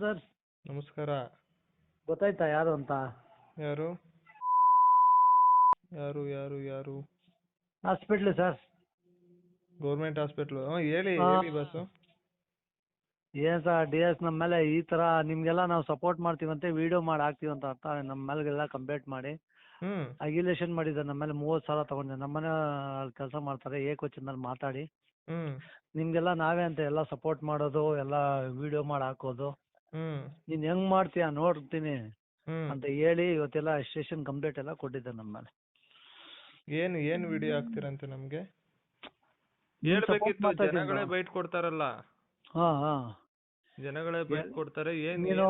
Sir. ನಮಸ್ಕಾರ. ಗೊತ್ತಾಯ್ತಾ ಯಾರು ಅಂತ? ಯಾರು ಯಾರು ಯಾರು ಯಾರು ಹಾಸ್ಪಿಟ್ಲ್ ಸರ್. Government hospital. ಹೇಳಿ ಹಾ. ಹೇಳಿ ಬಸ್ಸು. ಏನ್ ಸರ್ DS ನಮ್ಮ ಮೇಲೆ ಈ ತರ ನಿಮ್ಗೆಲ್ಲ ನಾವು ಸಪೋರ್ಟ್ ಮಾಡ್ತೀವಂತೆ ವಿಡಿಯೋ ಮಾಡಿ ಹಾಕ್ತೀವಂತ ಅಂತ ನಮ್ಮ ಮೇಲೆಲ್ಲ ಕಂಪ್ಲೇಂಟ್ ಮಾಡಿ ಹ್ಮ್ ಅಗ್ಯುಲೇಷನ್ ಮಾಡಿದ್ದಾರೆ. ನಮ್ಮ ಮೇಲೆ 30,000 ತಗೊಂಡೆ. ನಮ್ಮನೆ ಕೆಲಸ ಮಾಡ್ತಾರೆ ಏಕವಚನದಲ್ಲಿ ಮಾತಾಡಿ ಹ್ಮ್ ನಿಮ್ಗೆಲ್ಲ ನಾವೇ ಅಂತ ಎಲ್ಲ ಸಪೋರ್ಟ್ ಮಾಡೋದು ಎಲ್ಲ ವಿಡಿಯೋ ಮಾಡಿ ಹಾಕೋದು. ಹ್ಮ್ ನೀನ್ ಹೆಂಗ್ ಮಾಡ್ತೀಯ ನೋಡ್ತೀನಿ ಹ್ಮ್ ಅಂತ ಹೇಳಿ ಇವತ್ತೆಲ್ಲ ಸ್ಟೇಷನ್ ಕಂಪ್ಲೇಂಟ್ ಎಲ್ಲ ಕೊಟ್ಟಿದ್ದಾರೆ ನಮ್ಮ ಮೇಲೆ. ಏನ್ ವಿಡಿಯೋ ಹಾಕ್ತಿರಂತೆ ನಮ್ಗೆ? ನೀನ್ support ಹೇಳ್ಬೇಕಿತ್ತು. ಮಾಡ್ತಾ ಇದ್ದೀನಿ ಜನಗಳೇ bro. ಬೈಟ್ ಕೊಡ್ತಾರಲ್ಲ. ಹಾ ಹಾ. ಜನಗಳೇ ಬೈಟ್ ಕೊಡ್ತಾರೆ. ನೀನು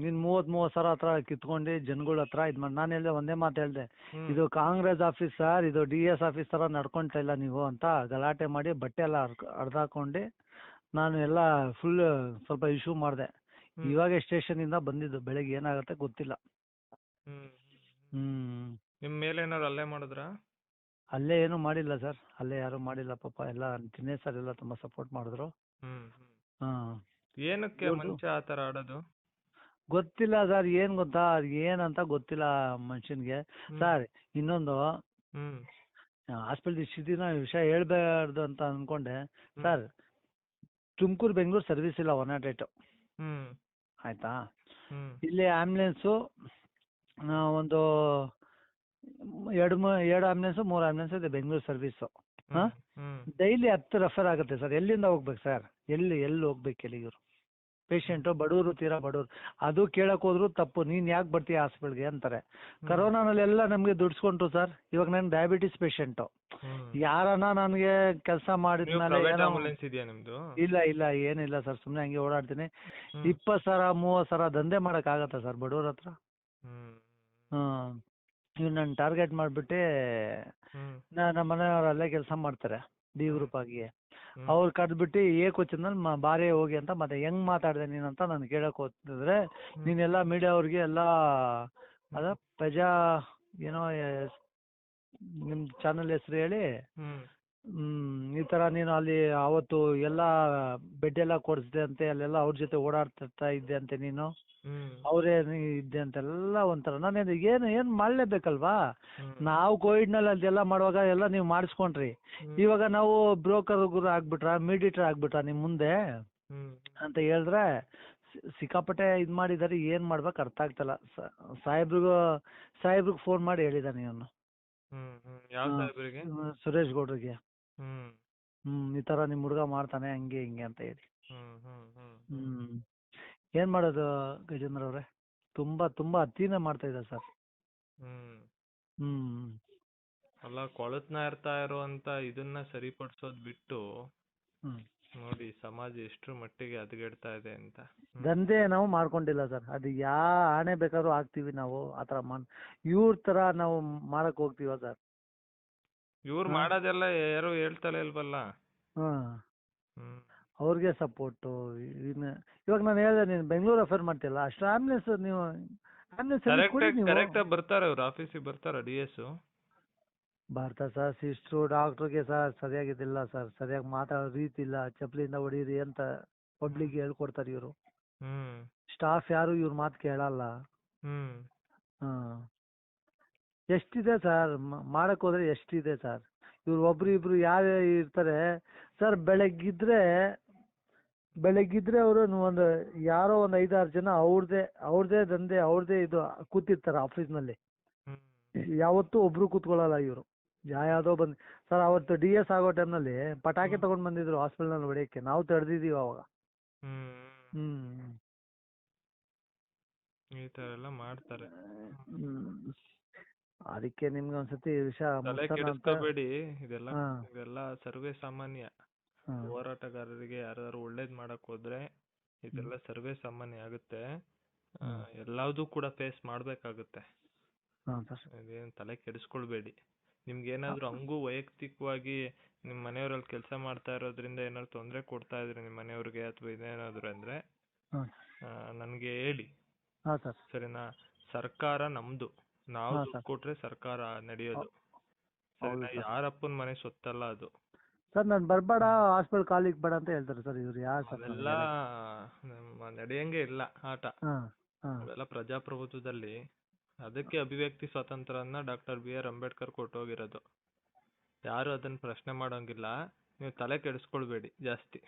ನೀನ್ 30,000 ಹತ್ರ ಕಿತ್ಕೊಂಡು ಜನಗಳ ಹತ್ರ ಇದ್ ಮಾಡಿ ನಾನು ಹೇಳ್ದೆ ಒಂದೇ ಮಾತು ಹೇಳ್ದೆ, ಇದು ಕಾಂಗ್ರೆಸ್ ಆಫೀಸ್ ಸರ್, ಇದು DS ಆಫೀಸ್ ತರ ನಡ್ಕೊಂತ ಇಲ್ಲ ನೀವು ಅಂತ ಗಲಾಟೆ ಮಾಡಿ ಬಟ್ಟೆ ಎಲ್ಲ ಹರ್ದಾಕೊಂಡು ನಾನು ಎಲ್ಲ ಫುಲ್ ಸ್ವಲ್ಪ ಇಶ್ಯೂ ಮಾಡಿದೆ. ಇವಾಗ ಸ್ಟೇಷನ್ ಇಂದ ಬಂದಿದ್ದು, ಬೆಳಗ್ಗೆ ಏನಾಗುತ್ತೆ ಗೊತ್ತಿಲ್ಲ. ನಿಮ್ ಮೇಲೆ ಏನಾರು ಅಲ್ಲೇ ಮಾಡಿದ್ರಾ? ಅಲ್ಲೇ ಏನು ಮಾಡಿಲ್ಲ ಸರ್, ಅಲ್ಲೇ ಯಾರು ಮಾಡಿಲ್ಲ ಪಾಪ. ಎಲ್ಲ ದಿನೇಶ್ ಸರ್ ಎಲ್ಲ ತುಂಬಾ ಸಪೋರ್ಟ್ ಮಾಡಿದ್ರು. ಹಾ. ಏನಕ್ಕೆ ಮನುಷ್ಯ ಆತರ ಆಡೋದು? ಗೊತ್ತಿಲ್ಲ ಸರ್, ಏನ್ ಗೊತ್ತಾ, ಏನಂತ ಗೊತ್ತಿಲ್ಲ ಮನುಷ್ಯನ್ಗೆ. ಸರ್ ಇನ್ನೊಂದು ಹಾಸ್ಪಿಟಲ್ ಇಷ್ಟು ದಿನ ವಿಷಯ ಹೇಳ್ಬಾರ್ದು ಅಂತ ಅನ್ಕೊಂಡೆ ಸರ್. ತುಮಕೂರು ಬೆಂಗಳೂರು ಸರ್ವಿಸ್ ಇಲ್ಲ 108. ಆಯ್ತಾ, ಇಲ್ಲಿ ಆಂಬ್ಯುಲೆನ್ಸು ಒಂದು 2 ಆಂಬ್ಯುಲೆನ್ಸ್ 3 ಆಂಬ್ಯುಲೆನ್ಸ್ ಇದೆ ಬೆಂಗಳೂರು ಸರ್ವಿಸು. ಡೈಲಿ 10 ರೆಫರ್ ಆಗುತ್ತೆ ಸರ್. ಎಲ್ಲಿಂದ ಹೋಗ್ಬೇಕು ಸರ್? ಎಲ್ಲಿ ಹೋಗ್ಬೇಕು ಹೇಳಿ? ಇವರು ಪೇಷಂಟು ಬಡವರು, ತೀರಾ ಬಡವರು. ಅದು ಕೇಳಕ್ ಹೋದ್ರು ತಪ್ಪು. ನೀನ್ ಯಾಕೆ ಬರ್ತೀಯ ಹಾಸ್ಪಿಟಲ್ಗೆ ಅಂತಾರೆ. ಕರೋನಾನಲ್ಲೆಲ್ಲ ನಮ್ಗೆ ದುಡ್ಸ್ಕೊಂಡ್ರು ಸರ್. ಇವಾಗ ನಾನು ಡಯಾಬಿಟಿಸ್ ಪೇಷಂಟು. ಯಾರನ್ನ ನನಗೆ ಕೆಲಸ ಮಾಡಿದ್ಮೇಲೆ ಇಲ್ಲ ಏನಿಲ್ಲ ಸರ್, ಸುಮ್ಮನೆ ಹಂಗೆ ಓಡಾಡ್ತೀನಿ. 20,000 30,000 ದಂಧೆ ಮಾಡಕ್ ಆಗತ್ತಾ ಸರ್ ಬಡವ್ರ ಹತ್ರ? ಇವ್ ನನ್ನ ಟಾರ್ಗೆಟ್ ಮಾಡ್ಬಿಟ್ಟು ನಮ್ಮ ಮನೆಯವ್ರು ಅಲ್ಲೇ ಕೆಲಸ ಮಾಡ್ತಾರೆ ಡಿ ಗ್ರೂಪ್ ಆಗಿ. ಅವ್ರು ಕರೆದ್ಬಿಟ್ಟು ಏಕವಚನದಲ್ಲಿ ಬಾರೇ ಹೋಗಿ ಅಂತ ಮತ್ತೆ ಹೆಂಗ್ ಮಾತಾಡಿದೆ ನೀನಂತ ನಾನು ಕೇಳಕ್ ಹೋಗ್ತಿದ್ರೆ, ನೀನೆಲ್ಲ ಮೀಡಿಯಾ ಅವ್ರಿಗೆ ಎಲ್ಲ ಅದ ಪ್ರಜಾ ಏನೋ ನಿಮ್ ಚಾನಲ್ ಹೆಸರು ಹೇಳಿ ಈ ತರ ನೀನು ಅಲ್ಲಿ ಅವತ್ತು ಎಲ್ಲ ಬೆಡ್ ಎಲ್ಲ ಕೊಡಿಸ್ದೆ ಅಂತೆ, ಅಲ್ಲೆಲ್ಲ ಅವ್ರ ಜೊತೆ ಓಡಾಡ್ತಾ ಇದ್ದೆ ಅಂತೆ ನೀನು, ಅವರೇ ಇದ್ದೆ ಅಂತೆಲ್ಲ ಒಂಥರ. ನಾನು ಏನ್ ಮಾಡ್ಲೇಬೇಕಲ್ವಾ? ನಾವು ಕೋವಿಡ್ ನಲ್ಲಿ ಅದೆಲ್ಲ ಮಾಡುವಾಗ ಎಲ್ಲ ನೀವು ಮಾಡಿಸ್ಕೊಂಡ್ರಿ. ಇವಾಗ ನಾವು ಬ್ರೋಕರ್ ಆಗ್ಬಿಟ್ರ, ಮೀಡಿಯೇಟರ್ ಆಗ್ಬಿಟ್ರ ನಿಮ್ ಮುಂದೆ ಅಂತ ಹೇಳಿದ್ರೆ ಸಿಕ್ಕಾಪಟ್ಟೆ ಇದ್ ಮಾಡಿದಾರೆ. ಏನ್ ಮಾಡ್ಬೇಕು ಅರ್ಥ ಆಗ್ತಲ್ಲ. ಸಾಹೇಬ್ರಿಗೆ ಫೋನ್ ಮಾಡಿ ಹೇಳಿದಾನೆ ಇವನು, ಸುರೇಶ್ ಗೌಡ್ರಿಗೆ. ಈ ತರ ನಿಮ್ ಹುಡುಗ ಮಾಡ್ತಾನೆ ಹಂಗೆ ಹಿಂಗೆ ಅಂತ ಹೇಳಿ. ಏನ್ ಮಾಡೋದು ಗಜೇಂದ್ರ ಅವ್ರೆ? ತುಂಬಾ ಅತಿನೇ ಮಾಡ್ತಾ ಇದ್ದಾರೆ ಸರ್. ಅಲ್ಲ, ಕೊಳತ್ನ ಇರ್ತಾ ಇರುವಂತ ಇದನ್ನ ಸರಿಪಡಿಸೋದ್ ಬಿಟ್ಟು ನೋಡಿ ಸಮಾಜ ಎಷ್ಟ್ರ ಮಟ್ಟಿಗೆ ಹದಗೆಡ್ತಾ ಇದೆ ಅಂತ. ದಂಧೆ ನಾವು ಮಾಡ್ಕೊಂಡಿಲ್ಲ ಸರ್. ಅದು ಆಣೆ ಬೇಕಾದ್ರೂ ಹಾಕ್ತಿವಿ ನಾವು. ಆತರ ಇವ್ರ ತರ ನಾವು ಮಾಡಕ್ ಹೋಗ್ತೀವ ಸರ್? ಇವ್ರು ಮಾಡೋದೆಲ್ಲ ಯಾರು ಹೇಳ್ತಲೇ ಇಲ್ವಲ್ಲ. ಅವ್ರಿಗೆ ಸಪೋರ್ಟು. ಇವಾಗ ನಾನು ಹೇಳಿದೆ, ನೀನು ಬೆಂಗಳೂರು ರೆಫರ್ ಮಾಡ್ತಿಲ್ಲ, ಅಷ್ಟು ಆಂಬ್ಯುಲೆನ್ಸ್ ನೀವು ಕರೆಕ್ಟ್ ಬರ್ತಾರ ಅವ್ರು ಆಫೀಸಿಗೆ ಬರ್ತಾರ DS ಬರ್ತಾರೆ ಸರ್. ಸಿಸ್ಟ್ರು ಡಾಕ್ಟರ್ಗೆ ಸರ್ ಸರಿಯಾಗಿದ್ದಿಲ್ಲ ಸರ್, ಸರಿಯಾಗಿ ಮಾತಾಡೋ ರೀತಿ ಇಲ್ಲ. ಚಪ್ಪಲಿಂದ ಹೊಡೀರಿ ಅಂತ ಪಬ್ಲಿಕ್ ಹೇಳ್ಕೊಡ್ತಾರೆ ಇವರು. ಸ್ಟಾಫ್ ಯಾರು ಇವ್ರ ಮಾತು ಕೇಳಲ್ಲ. ಎಷ್ಟಿದೆ ಸರ್ ಮಾಡಕ್ ಹೋದ್ರೆ, ಎಷ್ಟಿದೆ ಸರ್? ಇವ್ರು ಒಬ್ರು ಇಬ್ರು ಯಾರು ಇರ್ತಾರೆ ಸರ್. ಬೆಳಗ್ಗಿದ್ರೆ ಅವರು ಯಾರೋ ಒಂದು 5-6 ಜನ ಅವ್ರದೇ ದಂಧೆ, ಅವ್ರದೇ ಇದು ಕೂತಿರ್ತಾರೆ ಆಫೀಸ್ನಲ್ಲಿ. ಯಾವತ್ತೂ ಒಬ್ರು ಕೂತ್ಕೊಳ್ಳಲ್ಲ ಇವರು. ಯಾವ್ದೋ ಬಂದ್ ಸರ್, ಅವತ್ತು DS ಆಗೋ ಟೈಮ್ನಲ್ಲಿ ಪಟಾಕಿ ತಗೊಂಡ್ ಬಂದಿದ್ರು ಹಾಸ್ಪಿಟಲ್ ಹೊಡೆಯಕ್ಕೆ. ನಾವು ತಡೆದಿದೀವಿ ಅವಾಗ. ಈ ತರ ಎಲ್ಲ ಮಾಡ್ತಾರೆ. ಅದಕ್ಕೆ ನಿಮ್ಗೆ ಒಂದ್ಸತಿ ವಿಷಯ ಕೆಡಿಸ್ಕೋಬೇಡಿ. ಇದೆಲ್ಲ ಸರ್ವೇ ಸಾಮಾನ್ಯ. ಹೋರಾಟಗಾರರಿಗೆ ಯಾರು ಒಳ್ಳೇದ್ ಮಾಡಕ್ ಹೋದ್ರೆ ಇದೆಲ್ಲ ಸರ್ವೇ ಸಾಮಾನ್ಯ ಆಗುತ್ತೆ. ಎಲ್ಲಾವ್ದು ಕೂಡ ಫೇಸ್ ಮಾಡ್ಬೇಕಾಗುತ್ತೆ. ಇದೇನ್ ತಲೆ ಕೆಡಿಸ್ಕೊಳ್ಬೇಡಿ. ನಿಮ್ಗೆ ಏನಾದ್ರು ಹಂಗೂ ವೈಯಕ್ತಿಕವಾಗಿ ನಿಮ್ ಮನೆಯವರಲ್ಲಿ ಕೆಲಸ ಮಾಡ್ತಾ ಇರೋದ್ರಿಂದ ಏನಾದ್ರು ತೊಂದ್ರೆ ಕೊಡ್ತಾ ಇದ್ರೆ ನಿಮ್ ಮನೆಯವ್ರಿಗೆ ಅಥವಾ ಇದೇನಾದ್ರು ಅಂದ್ರೆ ನನ್ಗೆ ಹೇಳಿ, ಸರಿನಾ? ಸರ್ಕಾರ ನಮ್ದು, ನಾವು ದುಡ್ಡು ಕೊಟ್ರೆ ಸರ್ಕಾರ ನಡೆಯೋದು, ಸರಿನಾ? ಯಾರಪ್ಪನ ಮನೆ ಸೊತ್ತಲ್ಲ ಅದು. ಸರ್ ನಾನು ಬರ್ಬೇಡ ಹಾಸ್ಪಿಟಲ್ ಕಾಲಿಗೆ ಬೇಡ ಅಂತ ಹೇಳ್ತಾರೆ ಸರ್ ಇವ್ರು ಯಾರು ಸರ್ ಅವೆಲ್ಲ ನಡೆಯಂಗೆ ಇಲ್ಲ ಆಟ. ಹಾಂ ಹಾಂ ಅವೆಲ್ಲ ಪ್ರಜಾಪ್ರಭುತ್ವದಲ್ಲಿ ಅದಕ್ಕೆ ಅಭಿವ್ಯಕ್ತಿ ಸ್ವಾತಂತ್ರ್ಯನ ಡಾಕ್ಟರ್ BR ಅಂಬೇಡ್ಕರ್ ಕೊಟ್ಟೋಗಿರೋದು. ಯಾರು ಅದನ್ನ ಪ್ರಶ್ನೆ ಮಾಡೋಂಗಿಲ್ಲ. ನೀವು ತಲೆ ಕೆಡಿಸ್ಕೊಳ್ಬೇಡಿ ಜಾಸ್ತಿ.